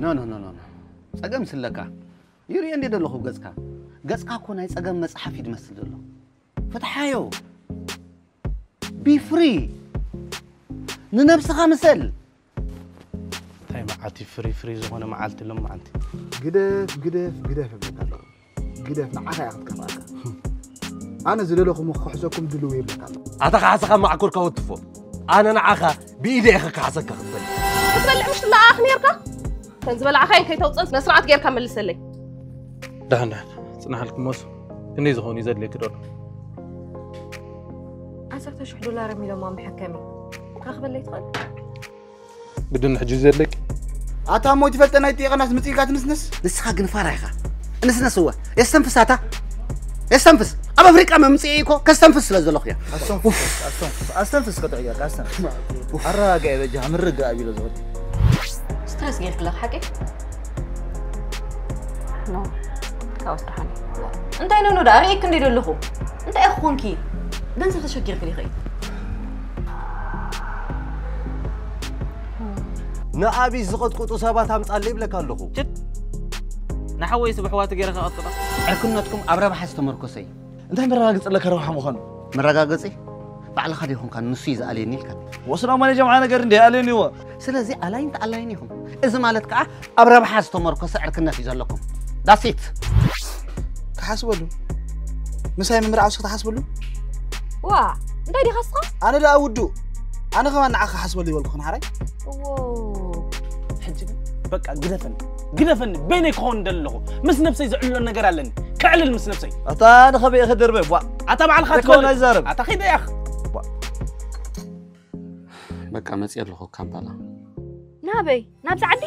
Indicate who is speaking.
Speaker 1: نو نو نو نو صقم سلكا يري اندي دلخو غصكا كو ناي صقم مصحف يدمسل دلو فتحايو بي فري ننفسها مسل
Speaker 2: تاي معاتي فري زغونه معالتي لما معالتي
Speaker 3: قدف بكالو قدف نعاها يعطيك أنا زللكم وخحزكم دلوي بكالو
Speaker 4: أتاك حسكا معكور كوتفو أنا نعاها بإيدي أخاك حسكا خبل
Speaker 5: تبلع مش لا آخ نيركا تنزبل عخين كي توصل نسرعت غير كمل لسلي
Speaker 2: دهن صنع لكم موس إني زغوني زاد لي كدور
Speaker 5: عسرت شو $1 ميلو مام حكمي أخبر لي تقول
Speaker 2: بدون حجز زاد لك
Speaker 3: أتا موت فلتنا يتيغ ناس متيقات نسنس
Speaker 1: نسخة قنفاريخا نسنس هو يستنفس هاتا يستنفس أبا فريق أما مسيئيكو كستنفس لزلوخ يا
Speaker 6: أستنفس قطعيك أستنفس الراقع بجها من رقع أبي لزغل
Speaker 5: ستريس غير كلك حكي نو كاوس رحاني انت اينو دا ريك كندي دلخو انت اخونكي دنسل تشكير في خي
Speaker 4: نأبي زغط قطو سبات همصالي بلك اللخو
Speaker 6: جد نحوي سبحوات غيرك أطلع
Speaker 1: عكنتكم أبرا بحث تمركزي
Speaker 3: أنت مرقص لك روح مخن
Speaker 1: مرقصي بعد خديهم كان نسيز عليني كان
Speaker 6: وصلنا ما نجي معنا قرندي عليني هو
Speaker 1: سلازي علينيهم إذا مالتك أبرا بحث تمركز عركنا في زلكم داسيت
Speaker 3: تحسبوا له مساي من مرعوس تحسبوا له
Speaker 5: وا انت دي خاصه
Speaker 3: أنا لا أودو أنا كمان نعاك حسبوا لي والله خن حري
Speaker 5: اوه
Speaker 2: حجي بقى قدفن بينك هون دلخو مس نفسي زعلوا النجر علني كعلل مس نفسي
Speaker 6: أتا أنا خبي أخدر بيه وا
Speaker 2: أتا مع الخاتم
Speaker 6: تكون أزارب
Speaker 2: أتا خيد يا أخ
Speaker 1: بقى مسير له كامبالا
Speaker 5: نابي نابز عدي